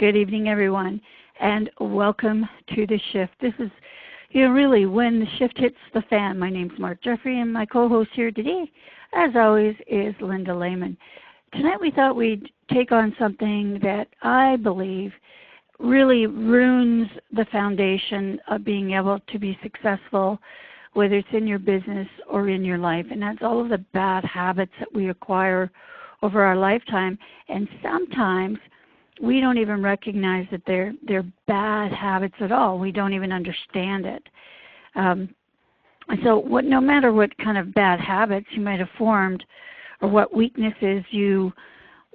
Good evening, everyone, and welcome to the shift. This is, really when the shift hits the fan. My name's Mark Jeffrey, and my co-host here today, as always, is Linda Lehman. Tonight we thought we'd take on something that I believe really ruins the foundation of being able to be successful, whether it's in your business or in your life, and that's all of the bad habits that we acquire over our lifetime, and sometimes we don't even recognize that they're bad habits at all. We don't even understand it. So no matter what kind of bad habits you might have formed or what weaknesses you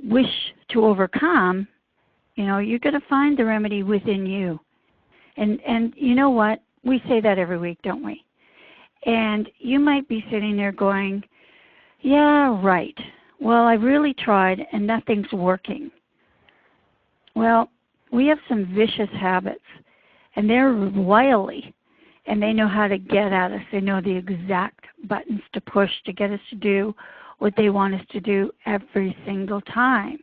wish to overcome, you're going to find the remedy within you. And you know what? We say that every week, don't we? And you might be sitting there going, yeah, right. Well, I really tried and nothing's working. Well, we have some vicious habits, and they're wily, and they know how to get at us. They know the exact buttons to push to get us to do what they want us to do every single time.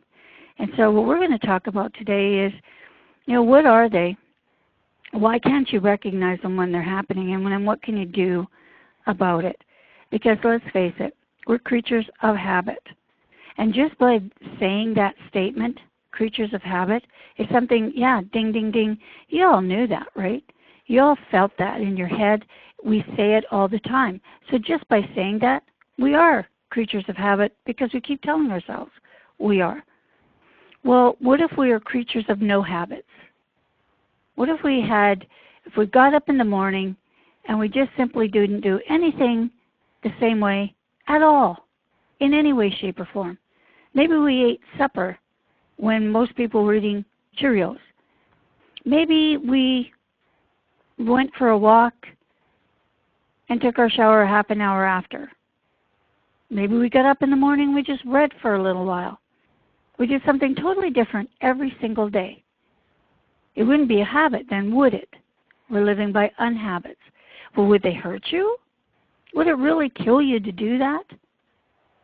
And so what we're going to talk about today is, what are they? Why can't you recognize them when they're happening, and then what can you do about it? Because let's face it, we're creatures of habit. And just by saying that statement, creatures of habit, is something, ding, ding, ding. You all knew that, right? You all felt that in your head. We say it all the time. So just by saying that, we are creatures of habit because we keep telling ourselves we are. Well, what if we are creatures of no habits? What if we got up in the morning and we just simply didn't do anything the same way at all, in any way, shape, or form? Maybe we ate supper when most people were eating Cheerios. Maybe we went for a walk and took our shower half an hour after. Maybe we got up in the morning and we just read for a little while. We did something totally different every single day. It wouldn't be a habit then, would it? We're living by unhabits. Well, would they hurt you? Would it really kill you to do that?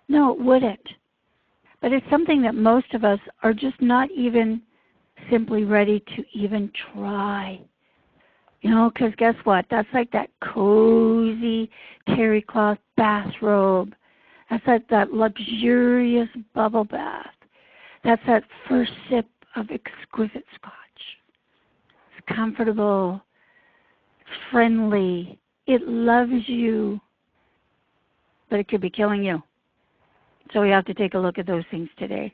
No, it wouldn't. But it's something that most of us are just not even simply ready to even try. Because guess what? That's like that cozy terry cloth bathrobe. That's like that luxurious bubble bath. That's that first sip of exquisite scotch. It's comfortable, friendly, it loves you, but it could be killing you. So we have to take a look at those things today.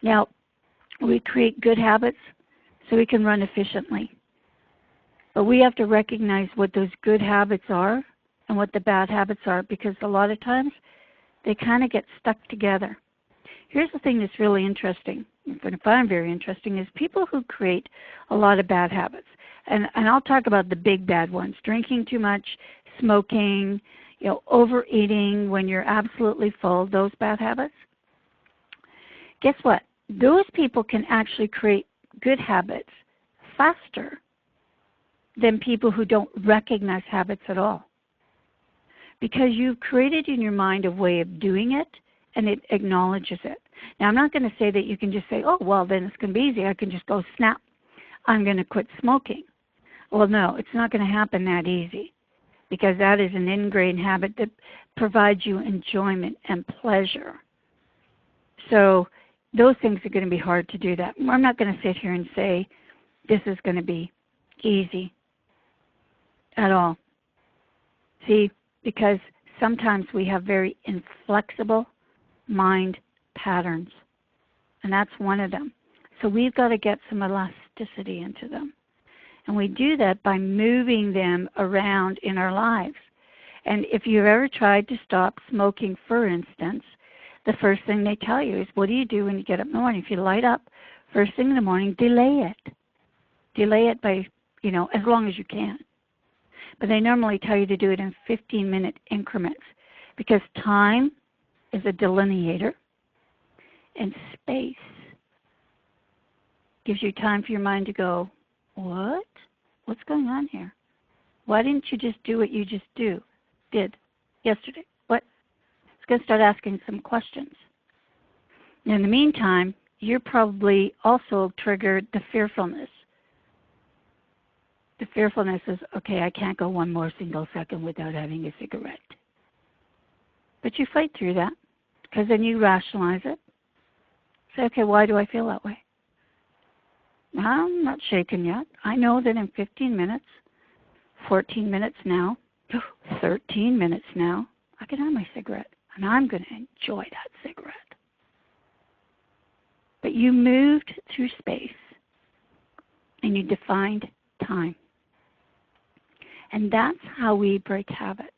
Now, we create good habits so we can run efficiently. But we have to recognize what those good habits are and what the bad habits are, because a lot of times they kind of get stuck together. Here's the thing that's really interesting, and I find very interesting, is people who create a lot of bad habits. And I'll talk about the big bad ones: drinking too much, smoking, overeating when you're absolutely full, those bad habits. Guess what? Those people can actually create good habits faster than people who don't recognize habits at all. Because you've created in your mind a way of doing it, and it acknowledges it. Now, I'm not going to say that you can just say, oh, well, then it's going to be easy. I can just go snap. I'm going to quit smoking. Well, no, it's not going to happen that easy, because that is an ingrained habit that provides you enjoyment and pleasure. So those things are going to be hard to do that. I'm not going to sit here and say this is going to be easy at all. See, because sometimes we have very inflexible mind patterns, and that's one of them. So we've got to get some elasticity into them. And we do that by moving them around in our lives. And if you've ever tried to stop smoking, for instance, the first thing they tell you is, what do you do when you get up in the morning? If you light up first thing in the morning, delay it. Delay it by, as long as you can. But they normally tell you to do it in 15-minute increments, because time is a delineator, and space gives you time for your mind to go, what? What's going on here? Why didn't you just do what you just did yesterday? What? It's going to start asking some questions. And in the meantime, you're probably also triggered the fearfulness. The fearfulness is, okay, I can't go one more single second without having a cigarette. But you fight through that, because then you rationalize it. Say, okay, why do I feel that way? I'm not shaken yet. I know that in 15 minutes, 14 minutes now, 13 minutes now, I can have my cigarette, and I'm going to enjoy that cigarette. But you moved through space, and you defined time. And that's how we break habits,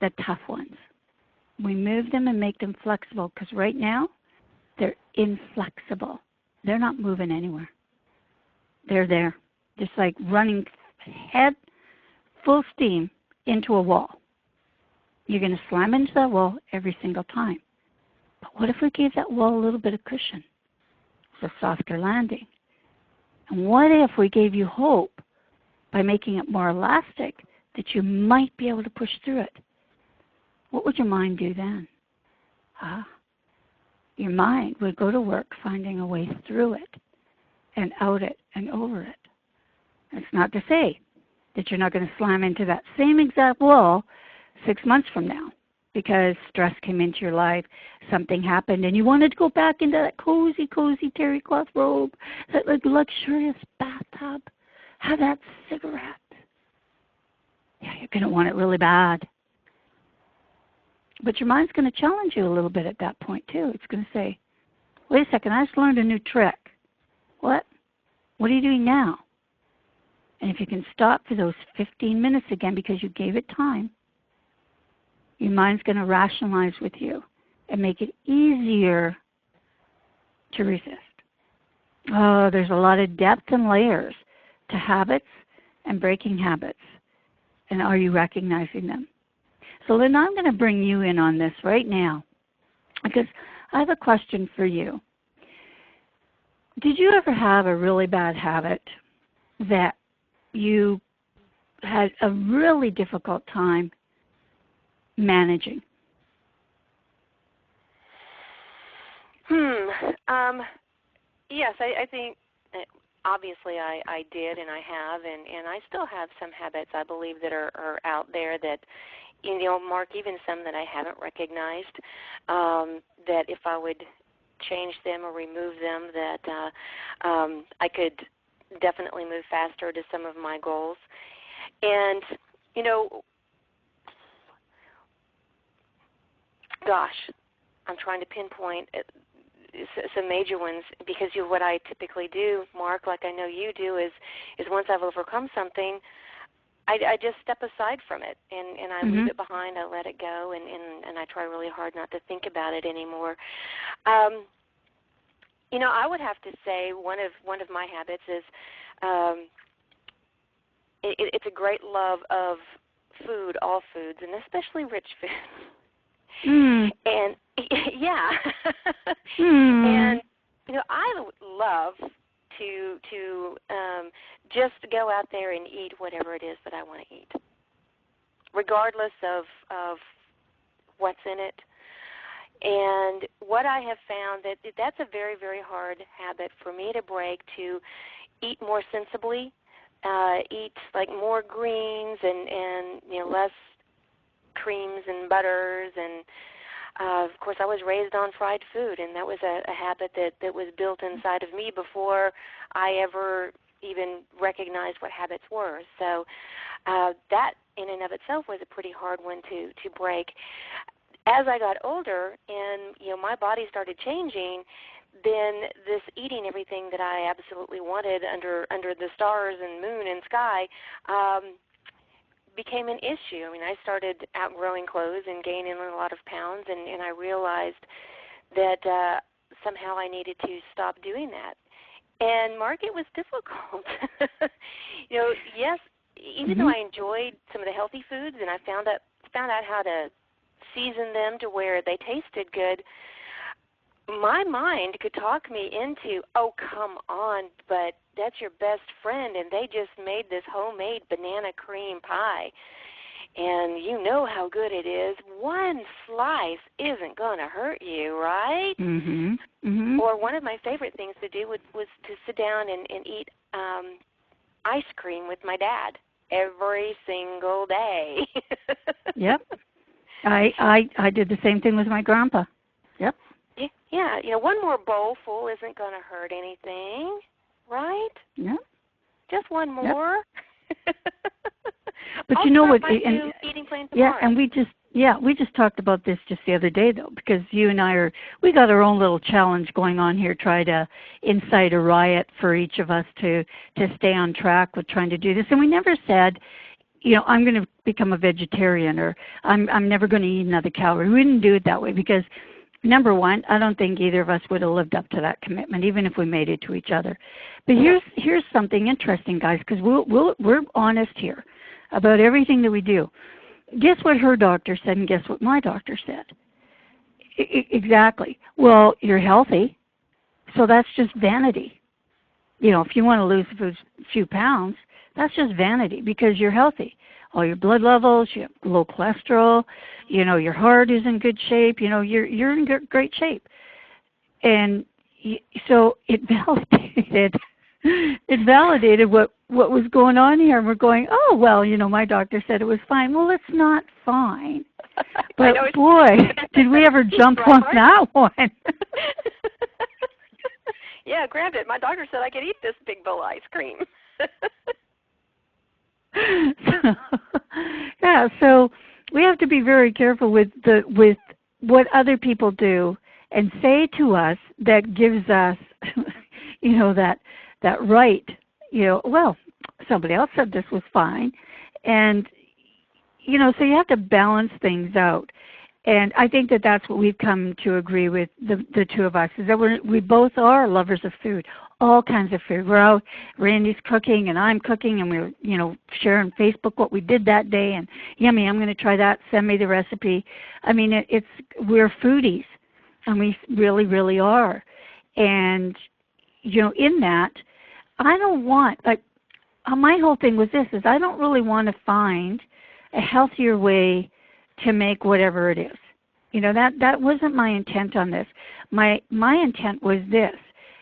the tough ones. We move them and make them flexible, because right now, they're inflexible. They're not moving anywhere. They're there, just like running head full steam into a wall. You're going to slam into that wall every single time. But what if we gave that wall a little bit of cushion? It's a softer landing. And what if we gave you hope by making it more elastic that you might be able to push through it? What would your mind do then? Your mind would go to work finding a way through it and out it and over it. It's not to say that you're not going to slam into that same exact wall 6 months from now because stress came into your life, something happened, and you wanted to go back into that cozy, cozy terry cloth robe, that luxurious bathtub, have that cigarette. Yeah, you're going to want it really bad. But your mind's going to challenge you a little bit at that point, too. It's going to say, wait a second, I just learned a new trick. What? What are you doing now? And if you can stop for those 15 minutes again because you gave it time, your mind's going to rationalize with you and make it easier to resist. Oh, there's a lot of depth and layers to habits and breaking habits. And are you recognizing them? So, Linda, I'm going to bring you in on this right now because I have a question for you. Did you ever have a really bad habit that you had a really difficult time managing? Yes, I think obviously I did, and I have, and I still have some habits I believe that are out there that, you know, Mark, even some that I haven't recognized, that if I would change them or remove them, that I could definitely move faster to some of my goals. And, you know, gosh, I'm trying to pinpoint some major ones because what I typically do, Mark, like I know you do, is once I've overcome something, I just step aside from it and I leave it behind. I let it go, and I try really hard not to think about it anymore. You know, I would have to say one of my habits is it's a great love of food, all foods, and especially rich food. And yeah, and you know, I love to just go out there and eat whatever it is that I want to eat, regardless of what's in it. And what I have found that's a very, very hard habit for me to break, to eat more sensibly, eat like more greens and you know, less creams and butters, and of course I was raised on fried food, and that was a habit that was built inside of me before I ever even recognized what habits were. So that in and of itself was a pretty hard one to break. As I got older and, you know, my body started changing, then this eating everything that I absolutely wanted under the stars and moon and sky became an issue. I mean, I started outgrowing clothes and gaining a lot of pounds, and I realized that somehow I needed to stop doing that. And, Mark, it was difficult. You know, yes, even though I enjoyed some of the healthy foods and I found out how to season them to where they tasted good, my mind could talk me into, oh, come on, but that's your best friend, and they just made this homemade banana cream pie. and you know how good it is, one slice isn't going to hurt you, right? Mhm. Mhm. Or one of my favorite things to do was to sit down and eat ice cream with my dad every single day. Yep. I did the same thing with my grandpa. Yep. Yeah, one more bowl full isn't going to hurt anything, right? Yep. Just one Yep. more. But I'll you know start what? my new eating plan tomorrow. Yeah, and we just talked about this just the other day though, because you and we got our own little challenge going on here, try to incite a riot for each of us to stay on track with trying to do this. And we never said, I'm going to become a vegetarian or I'm never going to eat another calorie. We didn't do it that way because number one, I don't think either of us would have lived up to that commitment, even if we made it to each other. But here's something interesting, guys, because we're honest here about everything that we do. Guess what her doctor said, and guess what my doctor said? Exactly. Well, you're healthy, so that's just vanity. If you want to lose a few pounds, that's just vanity because you're healthy. All your blood levels, you have low cholesterol, your heart is in good shape, you're in great shape. And so it validated what was going on here. And we're going, oh, well, my doctor said it was fine. Well, it's not fine. But boy, did we ever jump on that one. Yeah, grabbed it. My doctor said I could eat this big bowl of ice cream. So we have to be very careful with what other people do and say to us that gives us, that right. Well, somebody else said this was fine, and so you have to balance things out. And I think that that's what we've come to agree with, the two of us, is that we both are lovers of food, all kinds of food. We're out, Randy's cooking and I'm cooking, and we're, sharing Facebook what we did that day, and yummy, I'm going to try that, send me the recipe. I mean, we're foodies, and we really, really are. And, in that, I don't want, my whole thing was this, is I don't really want to find a healthier way to make whatever it is. That wasn't my intent on this. My intent was this,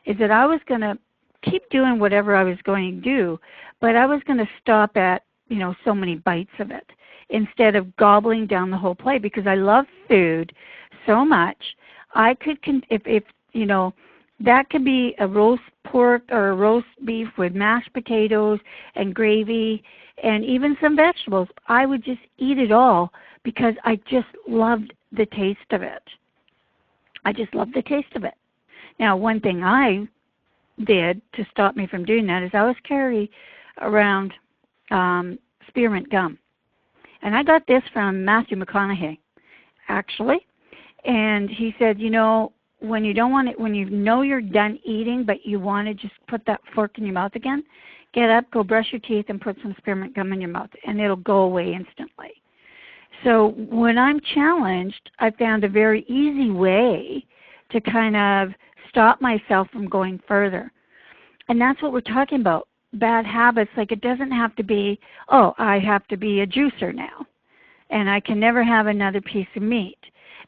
is that I was going to keep doing whatever I was going to do, but I was going to stop at, so many bites of it instead of gobbling down the whole plate, because I love food so much. I could, if that could be a roast pork or a roast beef with mashed potatoes and gravy and even some vegetables. I would just eat it all because I just loved the taste of it. I just loved the taste of it. Now, one thing I did to stop me from doing that is I always carry around spearmint gum. And I got this from Matthew McConaughey, actually. And he said, when you don't want it, when you're done eating, but you want to just put that fork in your mouth again, get up, go brush your teeth, and put some spearmint gum in your mouth, and it'll go away instantly. So when I'm challenged, I found a very easy way to kind of stop myself from going further. And that's what we're talking about, bad habits. Like, it doesn't have to be, I have to be a juicer now, and I can never have another piece of meat,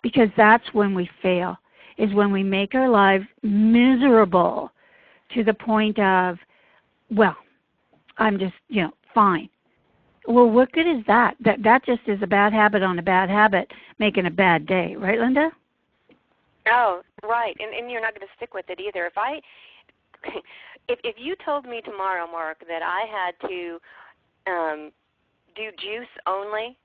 because that's when we fail, is when we make our lives miserable to the point of, well, I'm just, fine. Well, what good is that? That just is a bad habit on a bad habit, making a bad day. Right, Linda? Oh, right. And you're not going to stick with it either. If you told me tomorrow, Mark, that I had to do juice only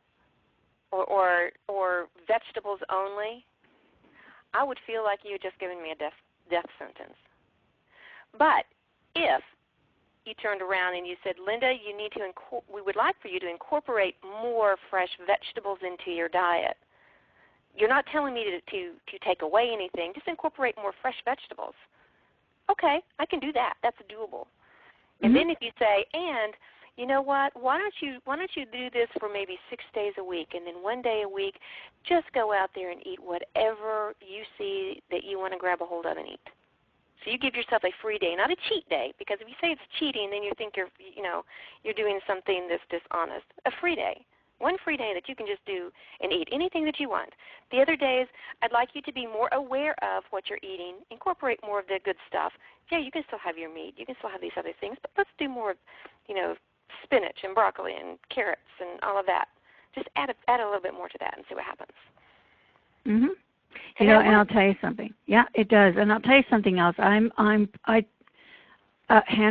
or vegetables only, I would feel like you had just given me a death sentence. But if you turned around and you said, Linda, we would like for you to incorporate more fresh vegetables into your diet. You're not telling me to take away anything. Just incorporate more fresh vegetables. Okay, I can do that. That's doable. And then if you say, and you know what, why don't you do this for maybe 6 days a week, and then 1 day a week, just go out there and eat whatever you see that you want to grab a hold of and eat. So you give yourself a free day, not a cheat day, because if you say it's cheating, then you think you're doing something that's dishonest. A free day. One free day that you can just do and eat anything that you want. The other days, I'd like you to be more aware of what you're eating. Incorporate more of the good stuff. Yeah, you can still have your meat. You can still have these other things, but let's do more, spinach and broccoli and carrots and all of that. Just add a little bit more to that and see what happens. Mhm. And I'll tell you something. Yeah, it does. And I'll tell you something else. Hands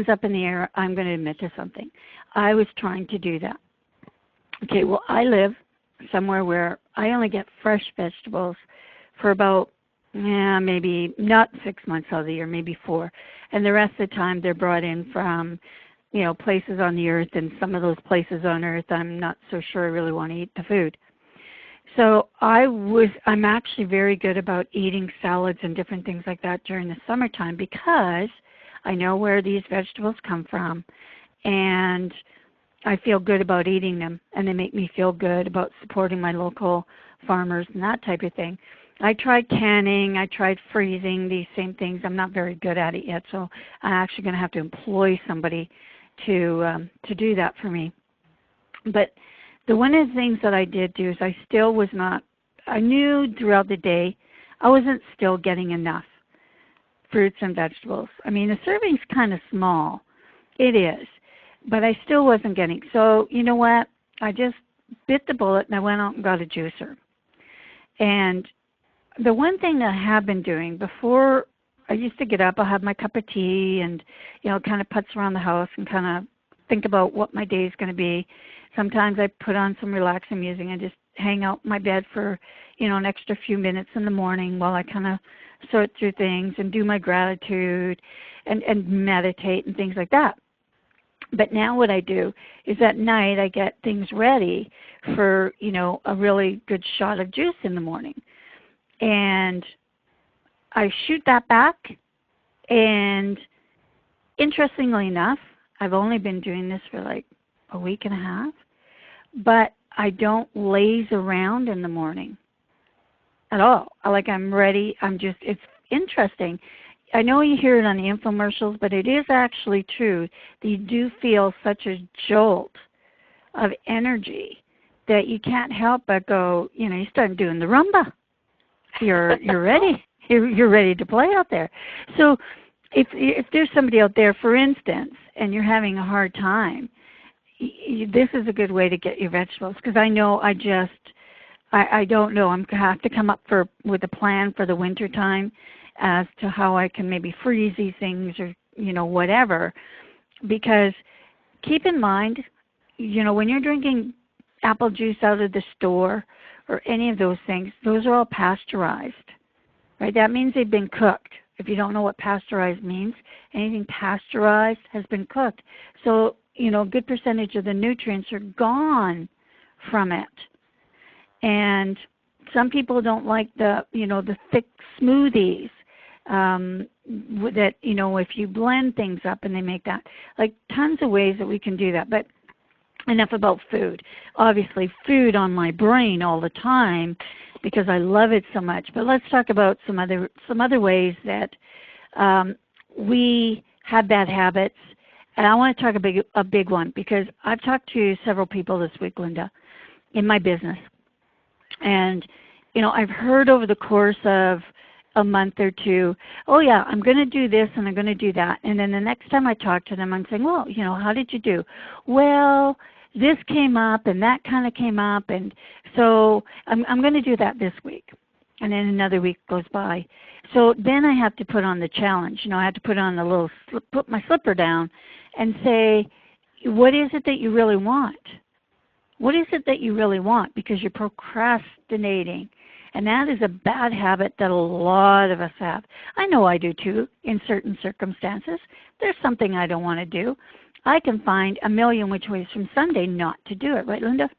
up in the air, I'm going to admit to something. I was trying to do that. Okay, well, I live somewhere where I only get fresh vegetables for about, maybe not 6 months out of the year, maybe 4. And the rest of the time they're brought in from, places on the earth, and some of those places on earth I'm not so sure I really want to eat the food. So I'm actually very good about eating salads and different things like that during the summertime because I know where these vegetables come from, and I feel good about eating them, and they make me feel good about supporting my local farmers and that type of thing. I tried canning, I tried freezing, these same things. I'm not very good at it yet, so I'm actually going to have to employ somebody to do that for me. But one of the things that I did do is I knew throughout the day I wasn't still getting enough fruits and vegetables. I mean, the serving's kind of small. It is. But I still wasn't getting. So, you know what? I just bit the bullet and I went out and got a juicer. And the one thing that I have been doing before, I used to get up, I'll have my cup of tea and, kind of putz around the house and kind of think about what my day is going to be. Sometimes I put on some relaxing music and just hang out in my bed for, an extra few minutes in the morning while I kind of sort through things and do my gratitude and meditate and things like that. But now what I do is at night I get things ready for, a really good shot of juice in the morning. And I shoot that back, and interestingly enough, I've only been doing this for like a week and a half, but I don't laze around in the morning at all. I'm ready. It's interesting. I know you hear it on the infomercials, but it is actually true that you do feel such a jolt of energy that you can't help but go, you start doing the rumba. You're ready. You're ready to play out there. So if there's somebody out there, for instance, and you're having a hard time, this is a good way to get your vegetables, because I know I don't know. I'm going to have to come up with a plan for the winter time as to how I can maybe freeze these things or, whatever. Because keep in mind, when you're drinking apple juice out of the store or any of those things, those are all pasteurized, right? That means they've been cooked. If you don't know what pasteurized means, anything pasteurized has been cooked. So, a good percentage of the nutrients are gone from it. And some people don't like the thick smoothies that, if you blend things up and they make that. Like tons of ways that we can do that. But enough about food. Obviously, food on my brain all the time because I love it so much. But let's talk about some other ways that we have bad habits. And I want to talk a big one because I've talked to several people this week, Linda, in my business. And, I've heard over the course of a month or two, oh, yeah, I'm going to do this and I'm going to do that. And then the next time I talk to them, I'm saying, well, how did you do? Well, this came up and that kind of came up. And so I'm going to do that this week. And then another week goes by. So then I have to put on the challenge. I have to put on put my slipper down and say, what is it that you really want? What is it that you really want? Because you're procrastinating. And that is a bad habit that a lot of us have. I know I do too in certain circumstances. There's something I don't want to do. I can find a million which ways from Sunday not to do it. Right, Linda?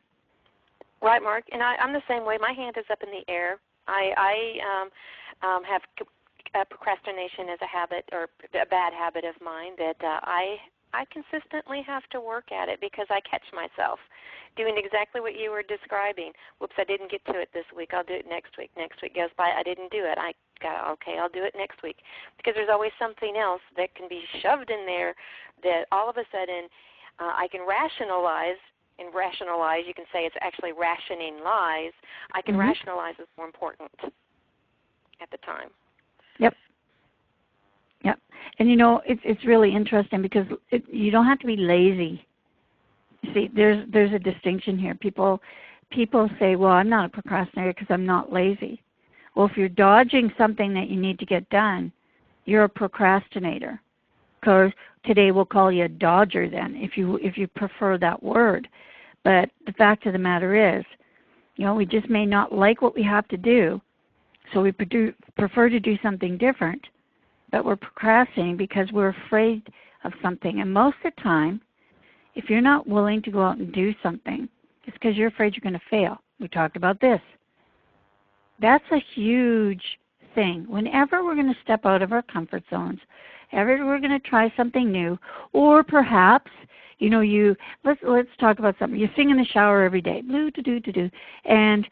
Right, Mark. And I'm the same way. My hand is up in the air. I have procrastination as a habit or a bad habit of mine that I consistently have to work at it because I catch myself doing exactly what you were describing. Whoops, I didn't get to it this week. I'll do it next week. Next week goes by. I didn't do it. I'll do it next week. Because there's always something else that can be shoved in there that all of a sudden I can rationalize and rationalize. You can say it's actually rationing lies. I can rationalize is more important at the time. Yep. Yep. And, it's really interesting because you don't have to be lazy. You see, there's a distinction here. People say, well, I'm not a procrastinator because I'm not lazy. Well, if you're dodging something that you need to get done, you're a procrastinator. Because today we'll call you a dodger then, if you prefer that word. But the fact of the matter is, we just may not like what we have to do, so we prefer to do something different, but we're procrastinating because we're afraid of something. And most of the time, if you're not willing to go out and do something, it's because you're afraid you're going to fail. We talked about this. That's a huge thing. Whenever we're going to step out of our comfort zones, ever we're going to try something new, or perhaps, let's talk about something. You sing in the shower every day, and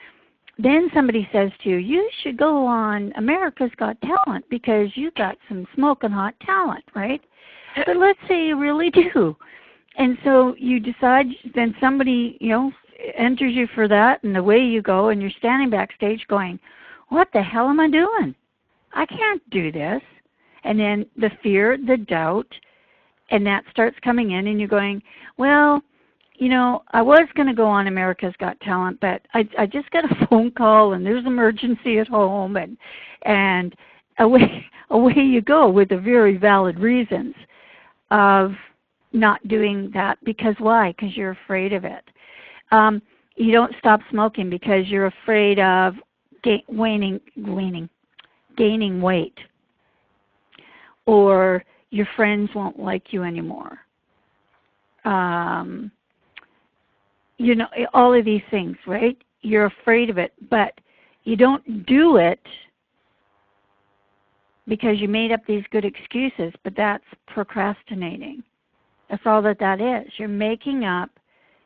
then somebody says to you, you should go on America's Got Talent because you've got some smoking hot talent, right? But let's say you really do. And so you decide, then somebody, enters you for that, and away you go, and you're standing backstage going, what the hell am I doing? I can't do this. And then the fear, the doubt, and that starts coming in, and you're going, well, I was going to go on America's Got Talent, but I just got a phone call, and there's an emergency at home, and away you go with the very valid reasons of not doing that. Because why? Because you're afraid of it. You don't stop smoking because you're afraid of gaining weight, or your friends won't like you anymore. All of these things, right? You're afraid of it, but you don't do it because you made up these good excuses, but that's procrastinating. That's all that is. You're making up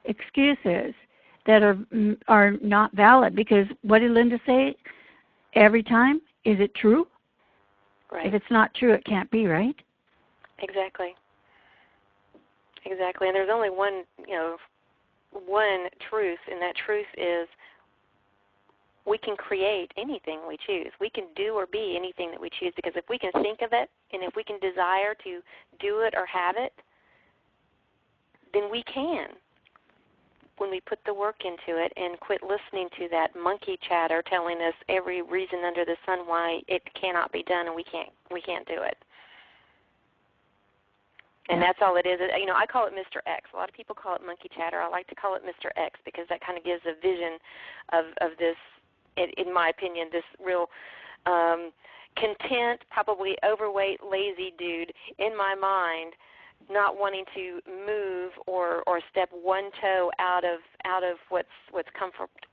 excuses that are not valid, because what did Linda say every time? Is it true? Right. If it's not true, it can't be, right? Exactly. And there's only one truth, and that truth is we can create anything we choose. We can do or be anything that we choose, because if we can think of it, and if we can desire to do it or have it, then we can, when we put the work into it and quit listening to that monkey chatter telling us every reason under the sun why it cannot be done and we can't do it. And that's all it is. I call it Mr. X. A lot of people call it monkey chatter. I like to call it Mr. X because that kind of gives a vision of this, in my opinion, this real content, probably overweight, lazy dude in my mind, not wanting to move or step one toe out of what's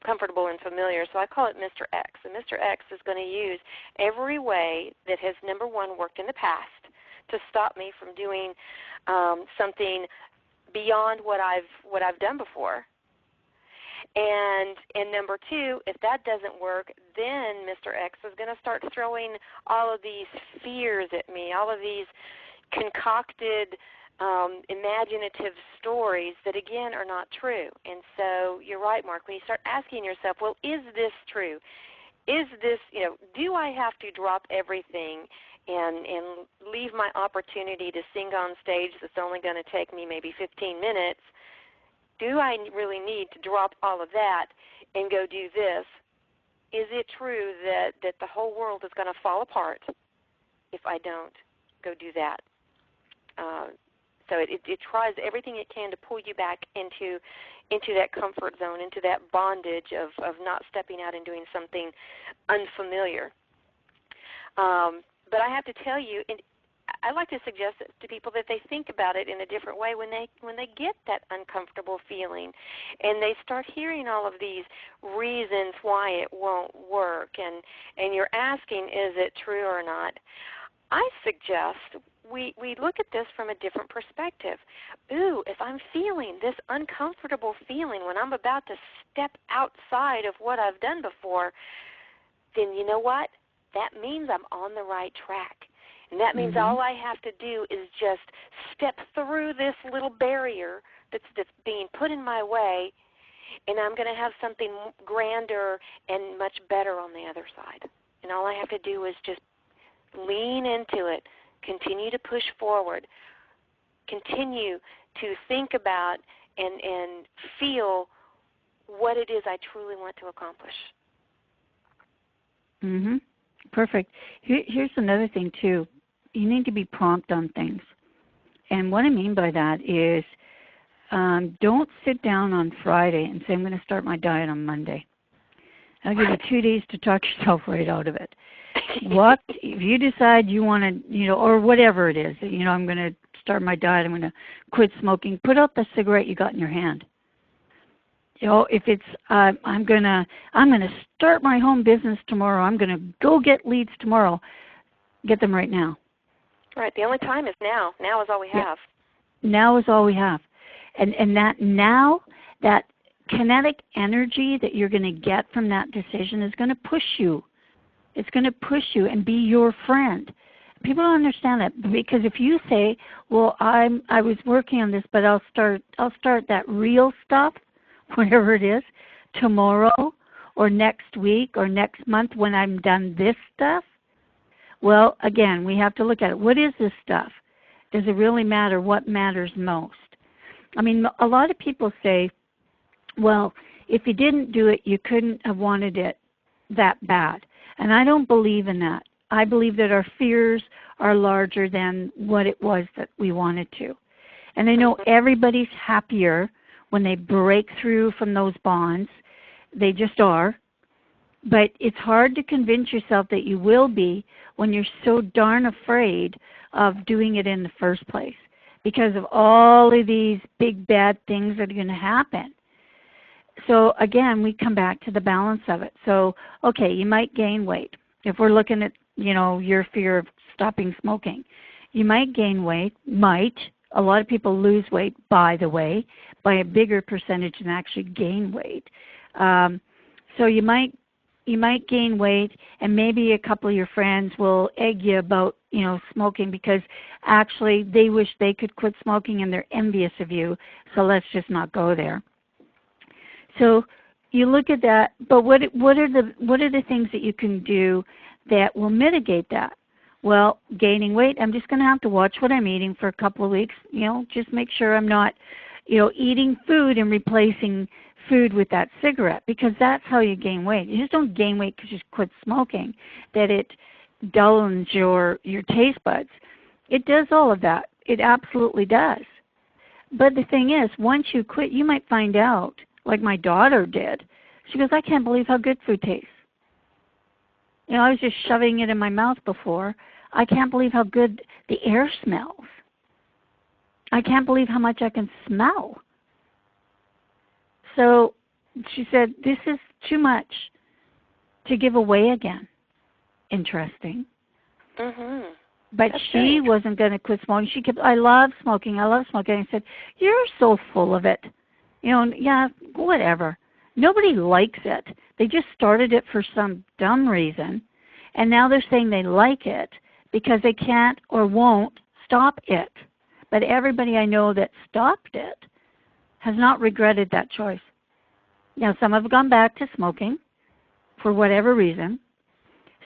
comfortable and familiar. So I call it Mr. X. And Mr. X is going to use every way that has, number one, worked in the past to stop me from doing something beyond what I've done before. And number two, if that doesn't work, then Mr. X is going to start throwing all of these fears at me, all of these concocted imaginative stories that, again, are not true. And so you're right, Mark, when you start asking yourself, well, is this true? Is this, do I have to drop everything and leave my opportunity to sing on stage that's only going to take me maybe 15 minutes? Do I really need to drop all of that and go do this? Is it true that the whole world is going to fall apart if I don't go do that? So it tries everything it can to pull you back into that comfort zone, into that bondage of not stepping out and doing something unfamiliar. But I have to tell you, and I like to suggest to people that they think about it in a different way when they get that uncomfortable feeling, and they start hearing all of these reasons why it won't work, and you're asking, is it true or not? I suggest we look at this from a different perspective. Ooh, if I'm feeling this uncomfortable feeling when I'm about to step outside of what I've done before, then you know what? That means I'm on the right track. And that means all I have to do is just step through this little barrier that's being put in my way, and I'm going to have something grander and much better on the other side. And all I have to do is just lean into it, continue to push forward, continue to think about and feel what it is I truly want to accomplish. Perfect. Here's another thing, too. You need to be prompt on things. And what I mean by that is don't sit down on Friday and say, I'm going to start my diet on Monday. I'll give you 2 days to talk yourself right out of it. If you decide you want to, or whatever it is, I'm going to start my diet, I'm going to quit smoking, put out the cigarette you got in your hand. If it's I'm going to start my home business tomorrow, I'm going to go get leads tomorrow, get them right now. Right. The only time is now. Now is all we have. Now is all we have. And that now, that kinetic energy that you're going to get from that decision is going to push you. It's going to push you and be your friend. People don't understand that, because if you say, well, I was working on this, but I'll start that real stuff, whatever it is, tomorrow or next week or next month when I'm done this stuff. Well, again, we have to look at it. What is this stuff? Does it really matter? What matters most? I mean, a lot of people say, well, if you didn't do it, you couldn't have wanted it that bad. And I don't believe in that. I believe that our fears are larger than what it was that we wanted to. And I know everybody's happier when they break through from those bonds. They just are. But it's hard to convince yourself that you will be when you're so darn afraid of doing it in the first place, because of all of these big bad things that are going to happen. So again, we come back to the balance of it. So, okay, you might gain weight. If we're looking at, your fear of stopping smoking, you might gain weight, A lot of people lose weight, by the way, by a bigger percentage than actually gain weight. So you might gain weight, and maybe a couple of your friends will egg you about, smoking, because actually they wish they could quit smoking and they're envious of you. So let's just not go there. So you look at that, but what are the things that you can do that will mitigate that? Well, gaining weight, I'm just going to have to watch what I'm eating for a couple of weeks. Just make sure I'm not, eating food and replacing food with that cigarette, because that's how you gain weight. You just don't gain weight because you quit smoking, that it dullens your taste buds. It does all of that. It absolutely does. But the thing is, once you quit, you might find out, like my daughter did. She goes, I can't believe how good food tastes. I was just shoving it in my mouth before. I can't believe how good the air smells. I can't believe how much I can smell. So she said, this is too much to give away again. Interesting. But that's she wasn't going to quit smoking. She kept, I love smoking. I said, you're so full of it. Yeah, whatever. Nobody likes it. They just started it for some dumb reason, and now they're saying they like it because they can't or won't stop it. But everybody I know that stopped it has not regretted that choice. Now, some have gone back to smoking for whatever reason.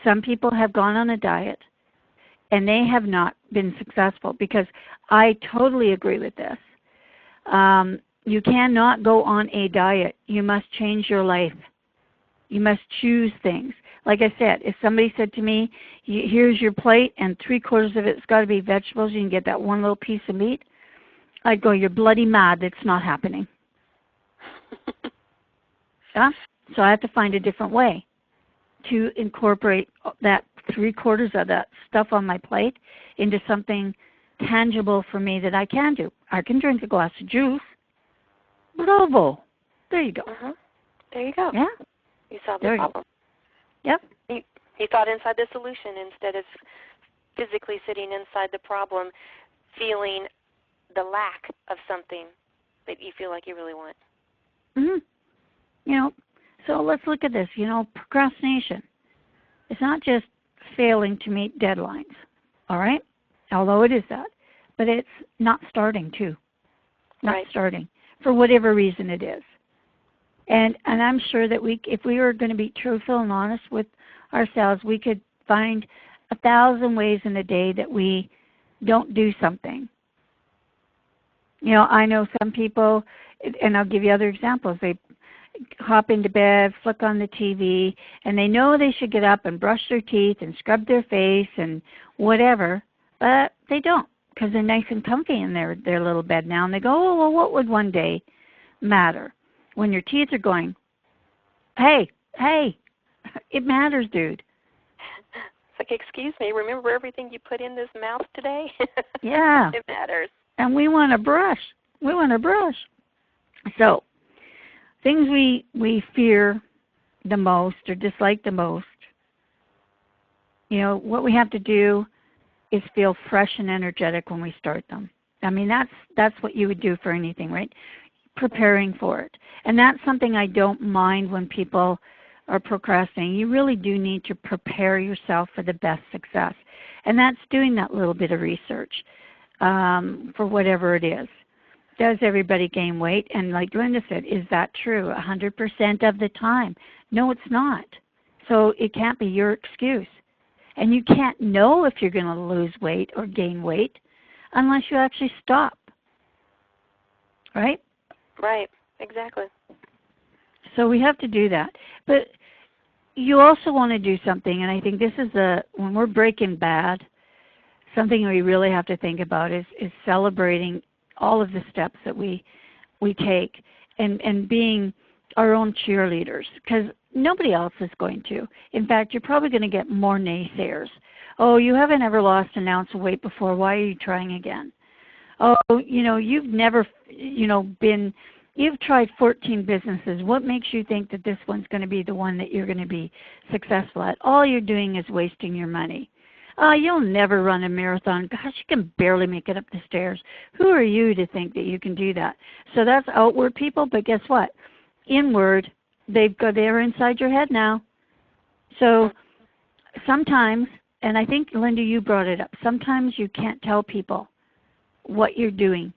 Some people have gone on a diet, and they have not been successful, because I totally agree with this. You cannot go on a diet. You must change your life. You must choose things. Like I said, if somebody said to me, here's your plate and 3/4 of it's got to be vegetables, you can get that one little piece of meat, I'd go, you're bloody mad. That's not happening. Yeah? So I have to find a different way to incorporate that 3/4 of that stuff on my plate into something tangible for me that I can do. I can drink a glass of juice. Bravo. There you go. There you go. Yeah. You solved the problem. Yep. You thought inside the solution instead of physically sitting inside the problem, feeling the lack of something that you feel like you really want. So let's look at this. Procrastination. It's not just failing to meet deadlines. all right? Although it is that. But it's not starting, too. Not starting, for whatever reason it is. And I'm sure that if we were going to be truthful and honest with ourselves, we could find 1,000 ways in a day that we don't do something. You know, I know some people, and I'll give you other examples, they hop into bed, flick on the TV, and they know they should get up and brush their teeth and scrub their face and whatever, but they don't because they're nice and comfy in their little bed now. And they go, oh, well, what would one day matter? When your teeth are going, hey, it matters, dude. It's like, excuse me, remember everything you put in this mouth today? Yeah. It matters. And we want to brush. So, things we fear the most or dislike the most, you know, what we have to do is feel fresh and energetic when we start them. I mean, that's what you would do for anything, right? Preparing for it. And that's something I don't mind when people are procrastinating. You really do need to prepare yourself for the best success. And that's doing that little bit of research for whatever it is. Does everybody gain weight? And like Linda said, is that true 100% of the time? No, it's not. So it can't be your excuse. And you can't know if you're going to lose weight or gain weight unless you actually stop. Right? Right, exactly. So we have to do that. But you also want to do something, and I think this is when we're breaking bad, something we really have to think about is celebrating all of the steps that we take and being our own cheerleaders, because nobody else is going to. In fact, you're probably going to get more naysayers. Oh, you haven't ever lost an ounce of weight before. Why are you trying again? Oh, you know, you've never, you've tried 14 businesses. What makes you think that this one's going to be the one that you're going to be successful at? All you're doing is wasting your money. You'll never run a marathon. Gosh, you can barely make it up the stairs. Who are you to think that you can do that? So that's outward people, but guess what? Inward, they're inside your head now. So sometimes, and I think, Linda, you brought it up, sometimes you can't tell people what you're doing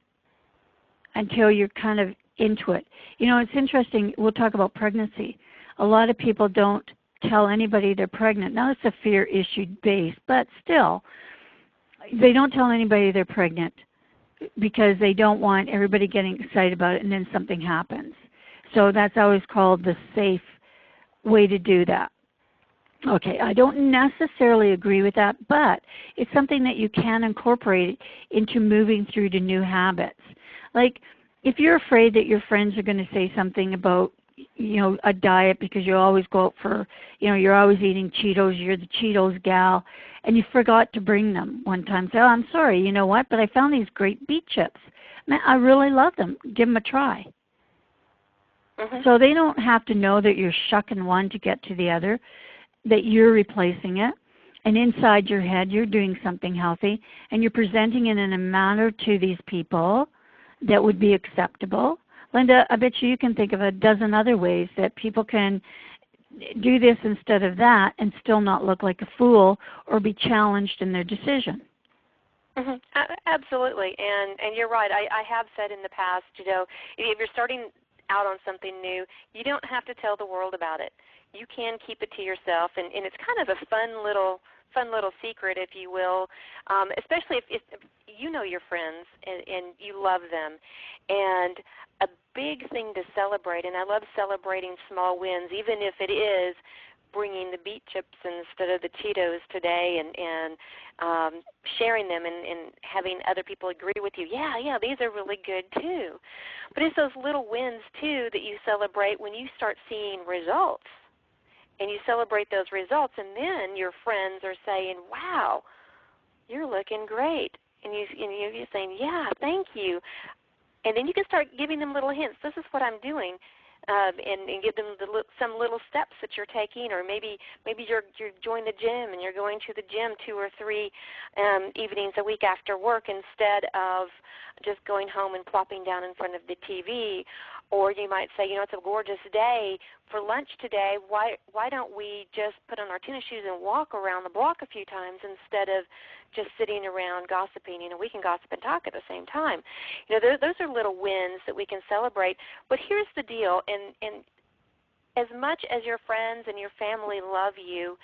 until you're kind of into it. You know, it's interesting, we'll talk about pregnancy. A lot of people don't tell anybody they're pregnant. Now, it's a fear issue base, but still, they don't tell anybody they're pregnant because they don't want everybody getting excited about it and then something happens. So that's always called the safe way to do that. Okay, I don't necessarily agree with that, but it's something that you can incorporate into moving through to new habits. Like, if you're afraid that your friends are going to say something about, you know, a diet because you always go out for, you know, you're always eating Cheetos, you're the Cheetos gal, and you forgot to bring them one time. Say, oh, I'm sorry, you know what, but I found these great beet chips. Man, I really love them. Give them a try. Mm-hmm. So they don't have to know that you're shucking one to get to the other, that you're replacing it. And inside your head, you're doing something healthy, and you're presenting it in a manner to these people that would be acceptable. Linda, I bet you can think of a dozen other ways that people can do this instead of that and still not look like a fool or be challenged in their decision. Mm-hmm. Absolutely, and you're right. I have said in the past, you know, if you're starting out on something new, you don't have to tell the world about it. You can keep it to yourself, and it's kind of a fun little secret, if you will, especially if you know your friends and you love them. And a big thing to celebrate, and I love celebrating small wins, even if it is bringing the beet chips instead of the Cheetos today and sharing them and having other people agree with you. Yeah, these are really good too. But it's those little wins too that you celebrate when you start seeing results. And you celebrate those results, and then your friends are saying, wow, you're looking great. And you're saying, yeah, thank you. And then you can start giving them little hints. This is what I'm doing. And give them some little steps that you're taking, or maybe you're joining the gym and you're going to the gym 2 or 3 evenings a week after work instead of just going home and plopping down in front of the TV, Or you might say, it's a gorgeous day for lunch today. Why don't we just put on our tennis shoes and walk around the block a few times instead of just sitting around gossiping? We can gossip and talk at the same time. Those are little wins that we can celebrate. But here's the deal, and as much as your friends and your family love you,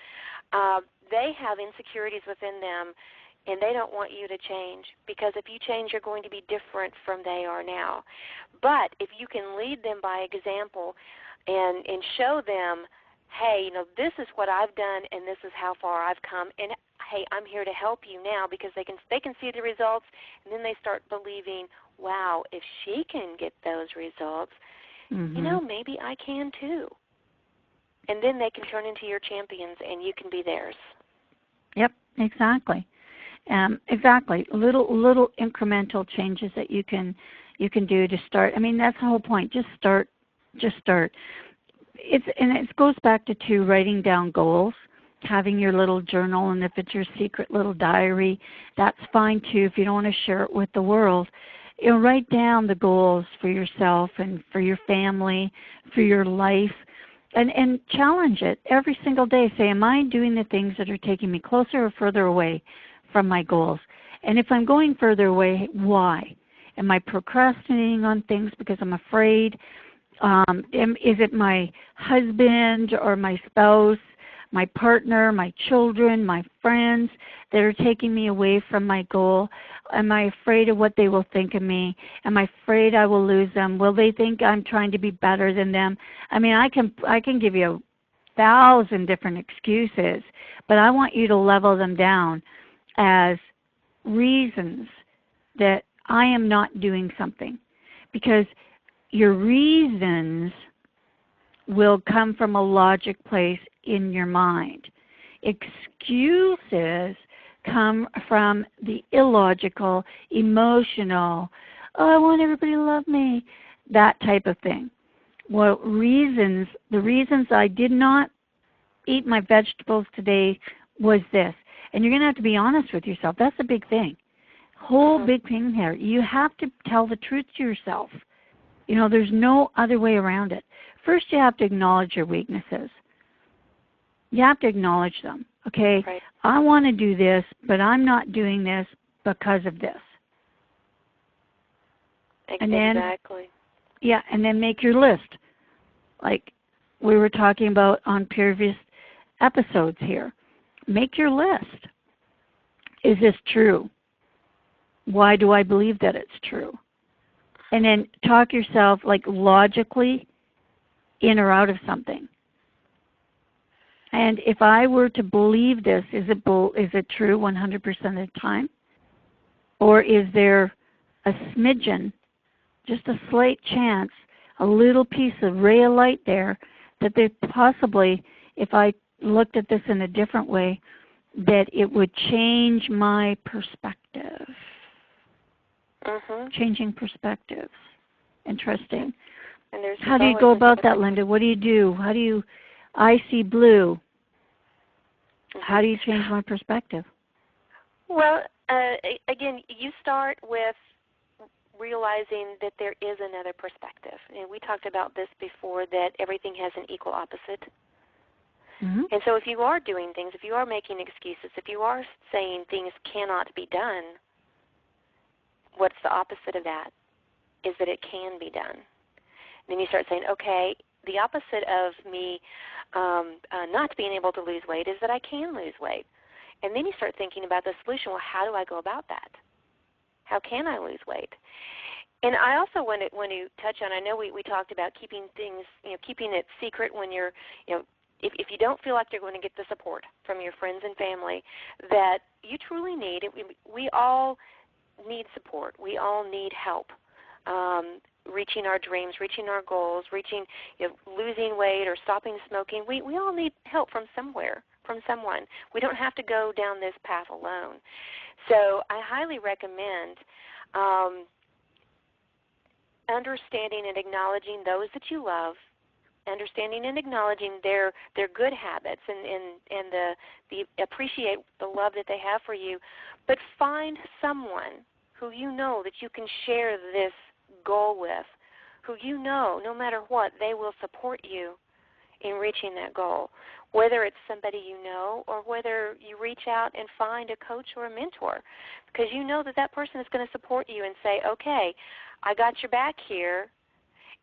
they have insecurities within them, and they don't want you to change, because if you change, you're going to be different from they are now. But if you can lead them by example and show them, hey, this is what I've done and this is how far I've come, and hey, I'm here to help you now, because they can see the results, and then they start believing, wow, if she can get those results, maybe I can too. And then they can turn into your champions and you can be theirs. Yep, exactly. Exactly. Little incremental changes that you can do to start. I mean, that's the whole point. Just start. It goes back to writing down goals, having your little journal, and if it's your secret little diary, that's fine too. If you don't want to share it with the world, write down the goals for yourself and for your family, for your life, and challenge it every single day. Say, am I doing the things that are taking me closer or further away from my goals? And if I'm going further away, why? Am I procrastinating on things because I'm afraid? Is it my husband or my spouse, my partner, my children, my friends that are taking me away from my goal? Am I afraid of what they will think of me? Am I afraid I will lose them? Will they think I'm trying to be better than them? I mean, I can give you 1,000 different excuses, but I want you to level them down as reasons that I am not doing something, because your reasons will come from a logic place in your mind. Excuses come from the illogical, emotional, I want everybody to love me, that type of thing. Well, the reasons I did not eat my vegetables today was this. And you're going to have to be honest with yourself. That's a big thing. Whole big thing here. You have to tell the truth to yourself. There's no other way around it. First, you have to acknowledge your weaknesses. You have to acknowledge them. Okay, right. I want to do this, but I'm not doing this because of this. Exactly. And then make your list, like we were talking about on previous episodes here. Make your list. Is this true? Why do I believe that it's true? And then talk yourself like logically in or out of something. And if I were to believe this, is it true 100% of the time? Or is there a smidgen, just a slight chance, a little piece of ray of light there, that there possibly, if I looked at this in a different way, that it would change my perspective? Changing perspectives. Interesting. And how do you go about that, Linda? What do you do? I see blue. How do you change my perspective? Well, again, you start with realizing that there is another perspective. And we talked about this before, that everything has an equal opposite. And so if you are doing things, if you are making excuses, if you are saying things cannot be done, what's the opposite of that? Is that it can be done. And then you start saying, okay, the opposite of me not being able to lose weight is that I can lose weight. And then you start thinking about the solution. Well, how do I go about that? How can I lose weight? And I also want to touch on, I know we talked about keeping things, keeping it secret when you're, if you don't feel like you're going to get the support from your friends and family that you truly need. We all need support. We all need help. Reaching our dreams, reaching our goals, losing weight or stopping smoking. We all need help from somewhere, from someone. We don't have to go down this path alone. So I highly recommend understanding and acknowledging those that you love, understanding and acknowledging their good habits and the appreciate the love that they have for you, but find someone who you know that you can share this goal with, who you know, no matter what, they will support you in reaching that goal, whether it's somebody you know or whether you reach out and find a coach or a mentor, because you know that that person is going to support you and say, okay, I got your back here,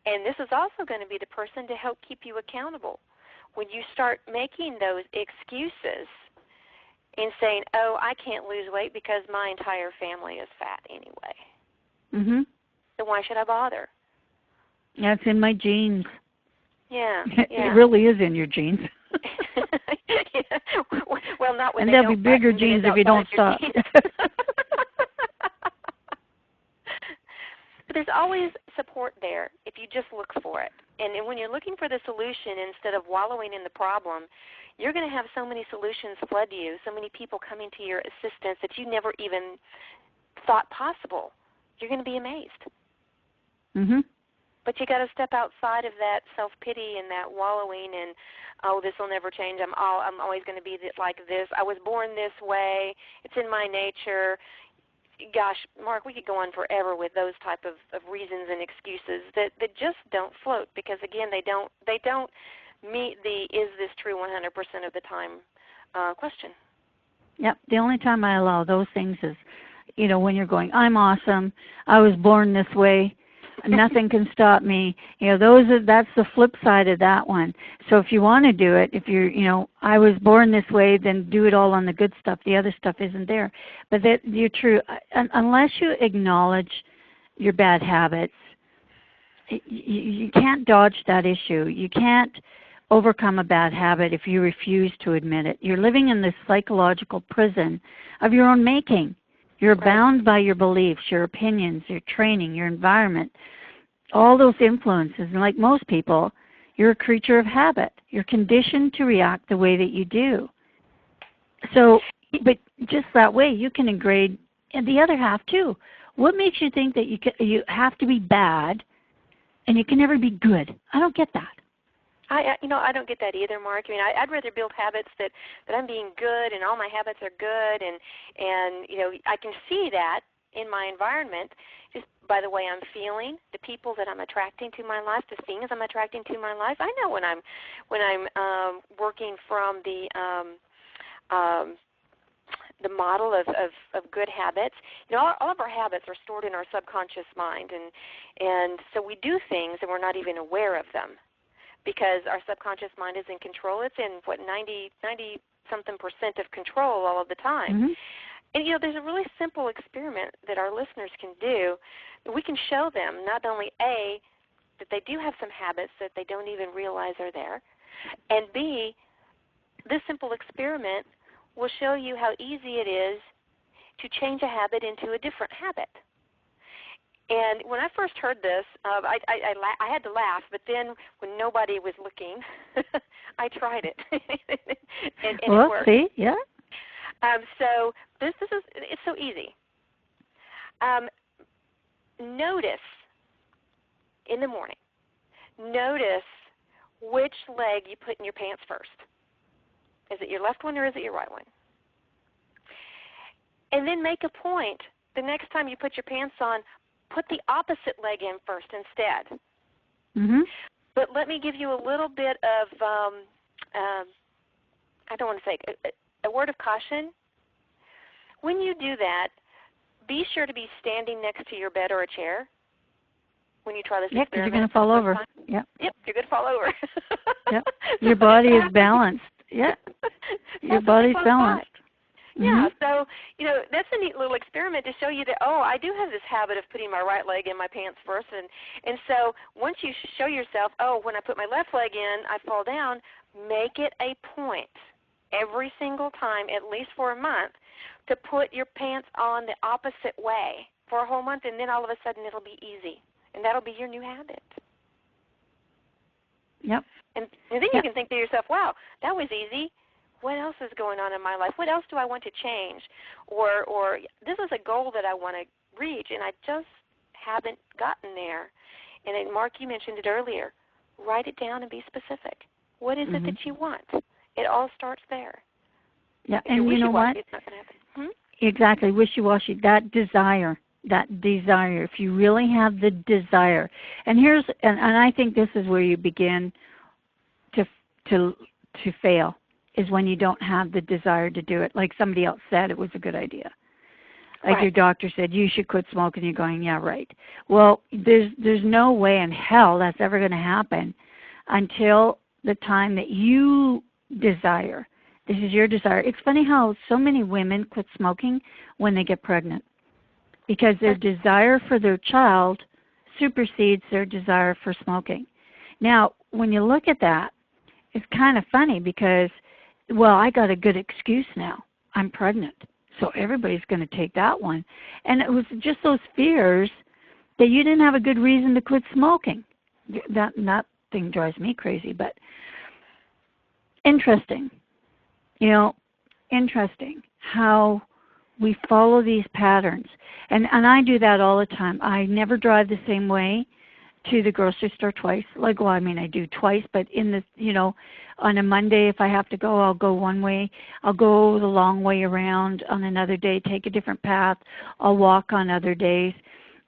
and this is also going to be the person to help keep you accountable. When you start making those excuses and saying, oh, I can't lose weight because my entire family is fat anyway, then why should I bother? That's in my genes. Yeah, It really is in your genes. Yeah. Well, not when and they there'll don't be bigger genes if you don't stop. But there's always support there if you just look for it. And when you're looking for the solution instead of wallowing in the problem, you're going to have so many solutions flood you, so many people coming to your assistance that you never even thought possible. You're going to be amazed. But you got to step outside of that self-pity and that wallowing and, oh, this will never change. I'm always going to be like this. I was born this way. It's in my nature. Gosh, Mark, we could go on forever with those type of reasons and excuses that just don't float because, again, they don't meet the is this true 100% of the time question. Yep. The only time I allow those things is, when you're going, I'm awesome. I was born this way. Nothing can stop me. That's the flip side of that one. So if you want to do it, if you're, I was born this way, then do it all on the good stuff. The other stuff isn't there. But that you're true. Unless you acknowledge your bad habits, you can't dodge that issue. You can't overcome a bad habit if you refuse to admit it. You're living in this psychological prison of your own making. You're bound by your beliefs, your opinions, your training, your environment, all those influences. And like most people, you're a creature of habit. You're conditioned to react the way that you do. So, but just that way, you can degrade the other half too. What makes you think that you have to be bad and you can never be good? I don't get that. I don't get that either, Mark. I mean, I'd rather build habits that I'm being good and all my habits are good, and I can see that in my environment just by the way I'm feeling, the people that I'm attracting to my life, the things I'm attracting to my life. I know when I'm working from the model of good habits. All of our habits are stored in our subconscious mind, and so we do things and we're not even aware of them. Because our subconscious mind is in control. It's in, 90-something% of control all of the time. And, there's a really simple experiment that our listeners can do. We can show them not only, A, that they do have some habits that they don't even realize are there, and B, this simple experiment will show you how easy it is to change a habit into a different habit. And when I first heard this, I had to laugh, but then when nobody was looking, I tried it, and it worked. See, yeah. So it's so easy. Notice in the morning, notice which leg you put in your pants first. Is it your left one or is it your right one? And then make a point the next time you put your pants on, put the opposite leg in first instead. But let me give you a little bit of, I don't want to say, a word of caution. When you do that, be sure to be standing next to your bed or a chair when you try this experiment. Because you're going to fall over. Yep, you're going to fall over. Yep. Your body is balanced. Yeah. Your body's balanced. Yeah, so, that's a neat little experiment to show you that, I do have this habit of putting my right leg in my pants first. And so once you show yourself, when I put my left leg in, I fall down, make it a point every single time, at least for a month, to put your pants on the opposite way for a whole month, and then all of a sudden it'll be easy. And that'll be your new habit. Yep. And then you can think to yourself, wow, that was easy. What else is going on in my life? What else do I want to change? Or this is a goal that I want to reach, and I just haven't gotten there. And then, Mark, you mentioned it earlier. Write it down and be specific. What is it that you want? It all starts there. Yeah, if and you know what? It's not going to happen. Exactly, wishy-washy. That desire that desire, if you really have the desire, and I think this is where you begin to fail, is when you don't have the desire to do it. Like somebody else said, it was a good idea. Like right. Your doctor said, you should quit smoking. You're going, yeah, right. Well, there's no way in hell that's ever going to happen until the time that you desire. This is your desire. It's funny how so many women quit smoking when they get pregnant, because their desire for their child supersedes their desire for smoking. Now, when you look at that, it's kind of funny because, well, I got a good excuse now. I'm pregnant. So everybody's going to take that one. And it was just those fears that you didn't have a good reason to quit smoking. That thing drives me crazy, but interesting. Interesting how we follow these patterns. And I do that all the time. I never drive the same way to the grocery store twice. I do twice, but on a Monday, if I have to go, I'll go one way. I'll go the long way around on another day, take a different path. I'll walk on other days,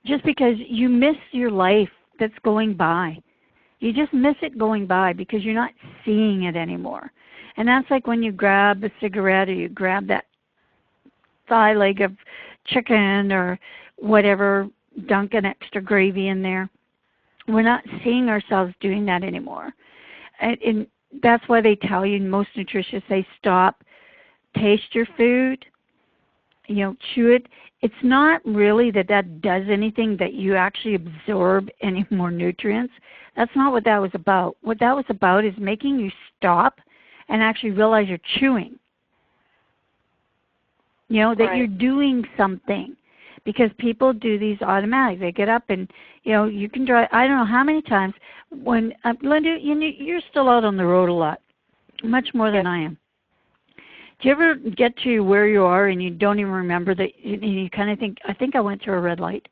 just because you miss your life that's going by. You just miss it going by because you're not seeing it anymore. And that's like when you grab a cigarette or you grab that thigh leg of chicken or whatever, dunk an extra gravy in there. We're not seeing ourselves doing that anymore. And that's why they tell you, most nutritionists say, stop, taste your food, chew it. It's not really that does anything, that you actually absorb any more nutrients. That's not what that was about. What that was about is making you stop and actually realize you're chewing. That right. You're doing something. Because people do these automatic. They get up and, you can drive. I don't know how many times when, Linda, you're still out on the road a lot, much more than I am. Do you ever get to where you are and you don't even remember that, you kind of think, I think I went through a red light?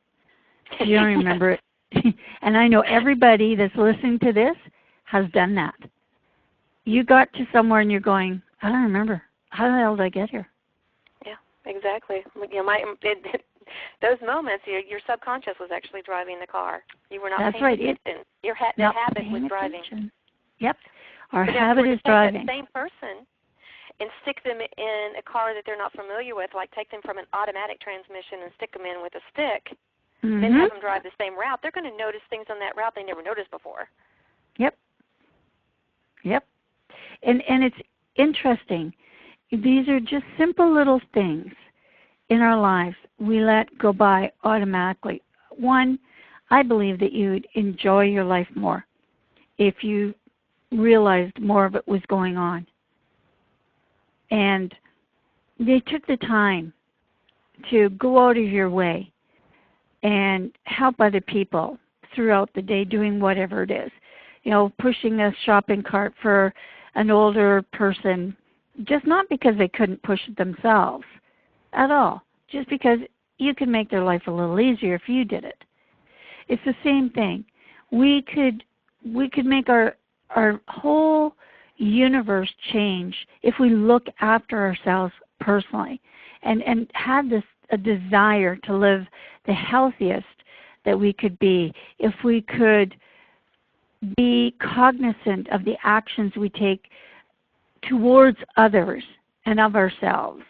You don't remember it. And I know everybody that's listening to this has done that. You got to somewhere and you're going, I don't remember. How the hell did I get here? Yeah, exactly. Those moments, your subconscious was actually driving the car. You were not paying attention. The habit was driving. Yep. Our habit is driving. The same person and stick them in a car that they're not familiar with, like take them from an automatic transmission and stick them in with a stick, then have them drive the same route, they're going to notice things on that route they never noticed before. Yep. And it's interesting. These are just simple little things in our lives we let go by automatically. One, I believe that you'd enjoy your life more if you realized more of it was going on. And they took the time to go out of your way and help other people throughout the day doing whatever it is. Pushing a shopping cart for an older person, just not because they couldn't push it themselves at all, just because you could make their life a little easier if you did it. It's the same thing. We could make our whole universe change if we look after ourselves personally and have a desire to live the healthiest that we could be. If we could be cognizant of the actions we take towards others and of ourselves.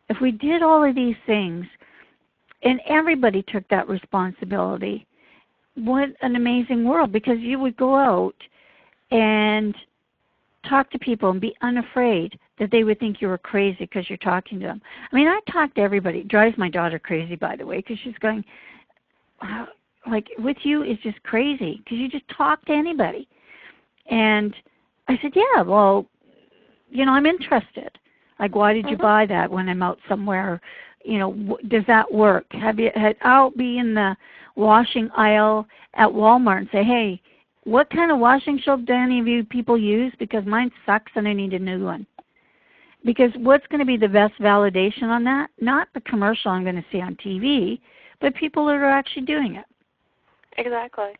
If we did all of these things and everybody took that responsibility, what an amazing world, because you would go out and talk to people and be unafraid that they would think you were crazy because you're talking to them. I mean, I talk to everybody. It drives my daughter crazy, by the way, because she's going, like, with you is just crazy because you just talk to anybody. And I said, yeah, well, I'm interested. Like, why did you buy that when I'm out somewhere? Does that work? I'll be in the washing aisle at Walmart and say, hey, what kind of washing soap do any of you people use? Because mine sucks and I need a new one. Because what's going to be the best validation on that? Not the commercial I'm going to see on TV, but people that are actually doing it. Exactly.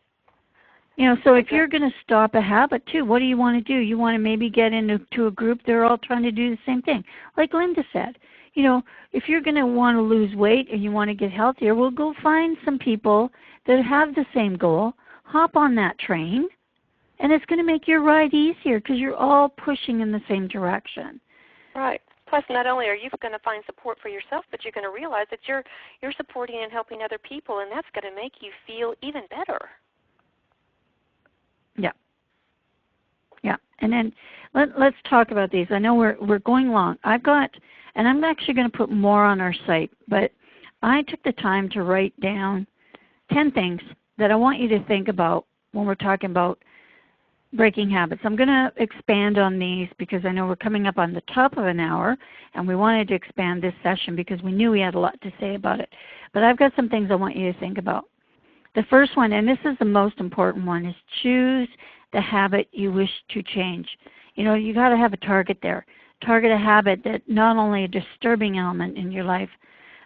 You know, so if you're going to stop a habit too, what do you want to do? You want to maybe get into a group. They're all trying to do the same thing. Like Linda said, you know, if you're going to want to lose weight and you want to get healthier, well, go find some people that have the same goal. Hop on that train, and it's going to make your ride easier because you're all pushing in the same direction. Right. Plus, not only are you going to find support for yourself, but you're going to realize that you're supporting and helping other people, and that's going to make you feel even better. Yeah. Yeah. And then let's talk about these. I know we're going long. I've got, and I'm actually going to put more on our site, but I took the time to write down 10 things that I want you to think about when we're talking about breaking habits. I'm going to expand on these because I know we're coming up on the top of an hour, and we wanted to expand this session because we knew we had a lot to say about it. But I've got some things I want you to think about. The first one, and this is the most important one, is choose the habit you wish to change. You know, you got to have a target there. Target a habit that not only a disturbing element in your life,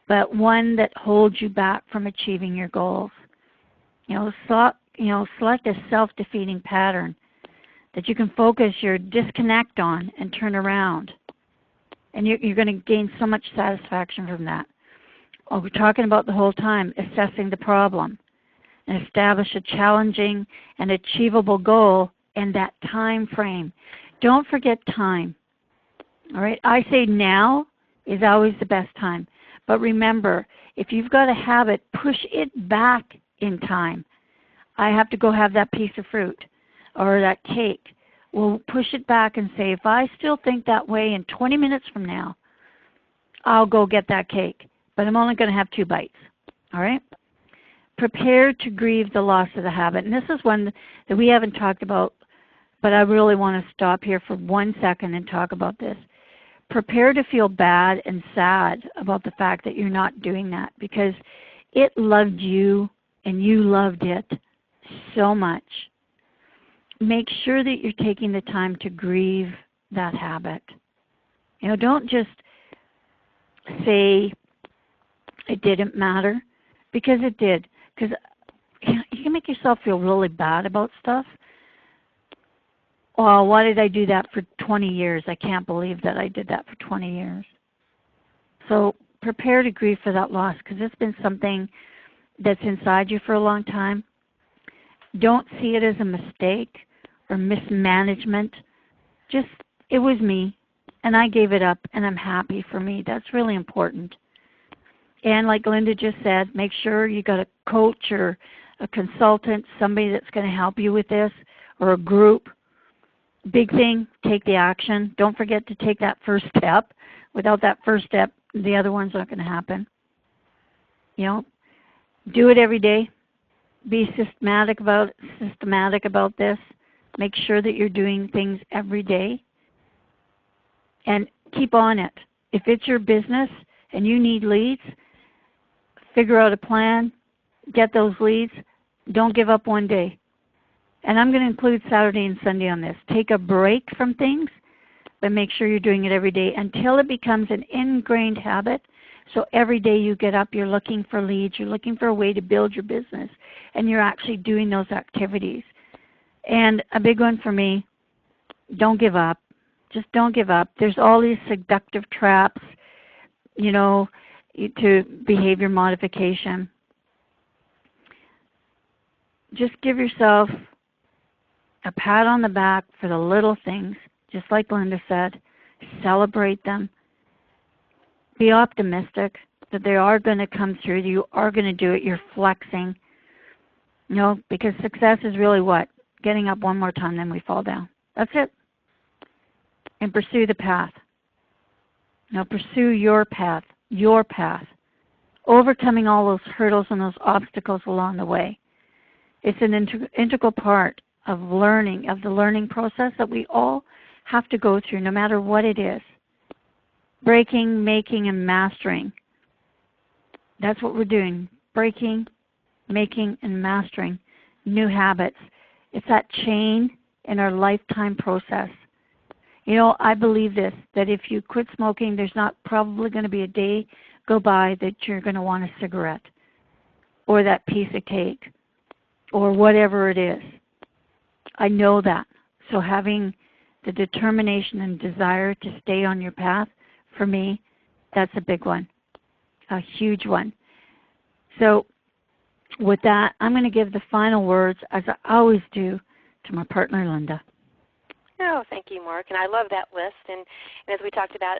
but one that holds you back from achieving your goals. Select a self-defeating pattern that you can focus your disconnect on and turn around. And you're going to gain so much satisfaction from that. We're talking about the whole time, assessing the problem. And establish a challenging and achievable goal and that time frame. Don't forget time. All right? I say now is always the best time. But remember, if you've got a habit, push it back in time. I have to go have that piece of fruit or that cake. We'll push it back and say, if I still think that way in 20 minutes from now, I'll go get that cake. But I'm only going to have 2 bites. All right? Prepare to grieve the loss of the habit. And this is one that we haven't talked about, but I really want to stop here for 1 second and talk about this. Prepare to feel bad and sad about the fact that you're not doing that because it loved you and you loved it so much. Make sure that you're taking the time to grieve that habit. You know, don't just say it didn't matter because it did. Because you can make yourself feel really bad about stuff. Oh, why did I do that for 20 years? I can't believe that I did that for 20 years. So prepare to grieve for that loss because it's been something that's inside you for a long time. Don't see it as a mistake or mismanagement. Just, it was me, and I gave it up, and I'm happy for me. That's really important. And like Linda just said, make sure you got a coach or a consultant, somebody that's going to help you with this, or a group. Big thing, take the action. Don't forget to take that first step. Without that first step, the other one's not going to happen. You know, do it every day. Be systematic about this. Make sure that you're doing things every day. And keep on it. If it's your business and you need leads, figure out a plan, get those leads. Don't give up one day. And I'm going to include Saturday and Sunday on this. Take a break from things, but make sure you're doing it every day until it becomes an ingrained habit. So every day you get up, you're looking for leads, you're looking for a way to build your business, and you're actually doing those activities. And a big one for me, don't give up. Just don't give up. There's all these seductive traps, you know, to behavior modification. Just give yourself a pat on the back for the little things, just like Linda said. Celebrate them. Be optimistic that they are going to come through. You are going to do it. You're flexing. You know, because success is really what? Getting up one more time, then we fall down. That's it. And pursue the path. Now pursue your path. Your path. Overcoming all those hurdles and those obstacles along the way. It's an integral part of learning, of the learning process that we all have to go through, no matter what it is. Breaking, making, and mastering. That's what we're doing. Breaking, making, and mastering new habits. It's that chain in our lifetime process. You know, I believe this, that if you quit smoking, there's not probably going to be a day go by that you're going to want a cigarette or that piece of cake or whatever it is. I know that. So having the determination and desire to stay on your path, for me, that's a big one, a huge one. So with that, I'm going to give the final words, as I always do, to my partner, Linda. Oh, thank you, Mark. And I love that list. And as we talked about,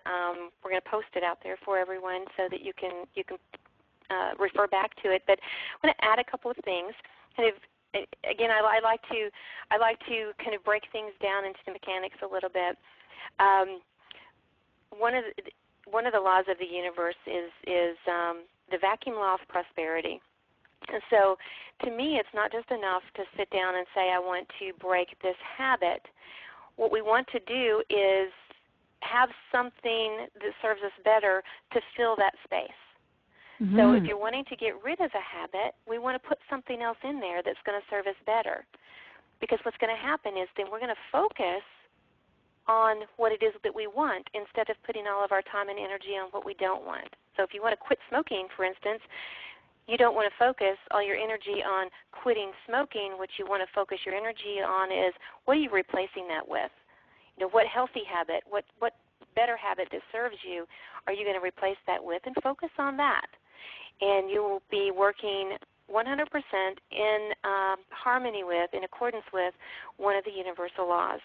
we're going to post it out there for everyone so that you can refer back to it. But I want to add a couple of things. Kind of, again, I like to kind of break things down into the mechanics a little bit. One of the laws of the universe is the vacuum law of prosperity. And so, to me, it's not just enough to sit down and say, I want to break this habit. What we want to do is have something that serves us better to fill that space. Mm-hmm. So if you're wanting to get rid of a habit, we want to put something else in there that's going to serve us better. Because what's going to happen is then we're going to focus on what it is that we want instead of putting all of our time and energy on what we don't want. So if you want to quit smoking, for instance, you don't want to focus all your energy on quitting smoking. What you want to focus your energy on is, what are you replacing that with? You know, what healthy habit, what better habit that serves you are you going to replace that with, and focus on that. And you will be working 100% in harmony with, in accordance with, one of the universal laws.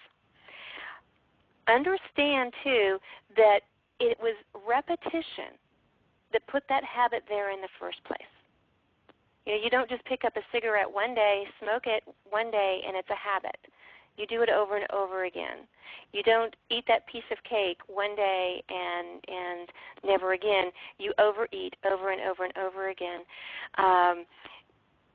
Understand, too, that it was repetition that put that habit there in the first place. You know, you don't just pick up a cigarette one day, smoke it one day, and it's a habit. You do it over and over again. You don't eat that piece of cake one day and never again. You overeat over and over and over again.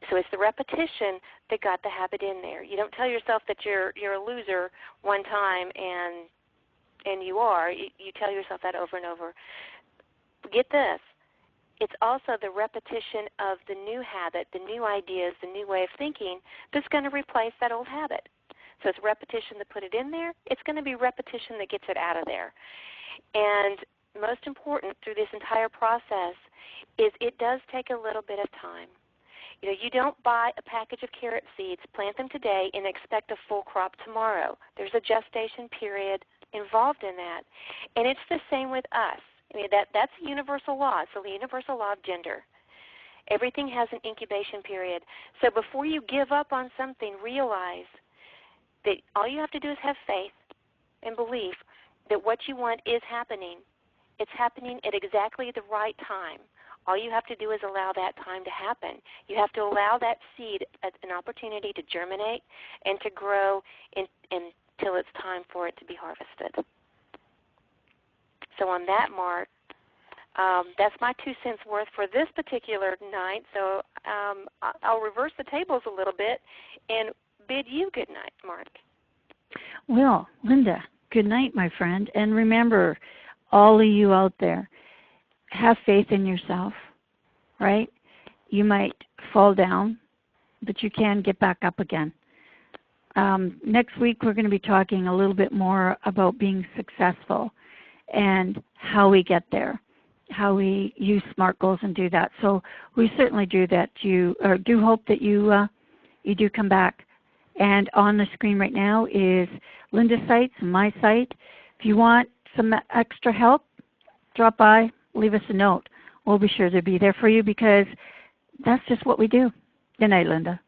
So it's the repetition that got the habit in there. You don't tell yourself that you're a loser one time, and you are. You tell yourself that over and over. Get this. It's also the repetition of the new habit, the new ideas, the new way of thinking that's going to replace that old habit. So it's repetition that put it in there. It's going to be repetition that gets it out of there. And most important through this entire process is it does take a little bit of time. You know, you don't buy a package of carrot seeds, plant them today, and expect a full crop tomorrow. There's a gestation period involved in that. And it's the same with us. I mean, that's a universal law. So the universal law of gender. Everything has an incubation period. So before you give up on something, realize that all you have to do is have faith and belief that what you want is happening. It's happening at exactly the right time. All you have to do is allow that time to happen. You have to allow that seed an opportunity to germinate and to grow until it's time for it to be harvested. So on that, Mark, that's my 2 cents worth for this particular night. So I'll reverse the tables a little bit and bid you good night, Mark. Well, Linda, good night, my friend. And remember, all of you out there, have faith in yourself, right? You might fall down, but you can get back up again. Next week, we're going to be talking a little bit more about being successful and how we get there, how we use SMART goals and do that. So we certainly do hope that you do come back. And on the screen right now is Linda's site and my site. If you want some extra help, drop by, leave us a note. We'll be sure to be there for you because that's just what we do. Good night, Linda.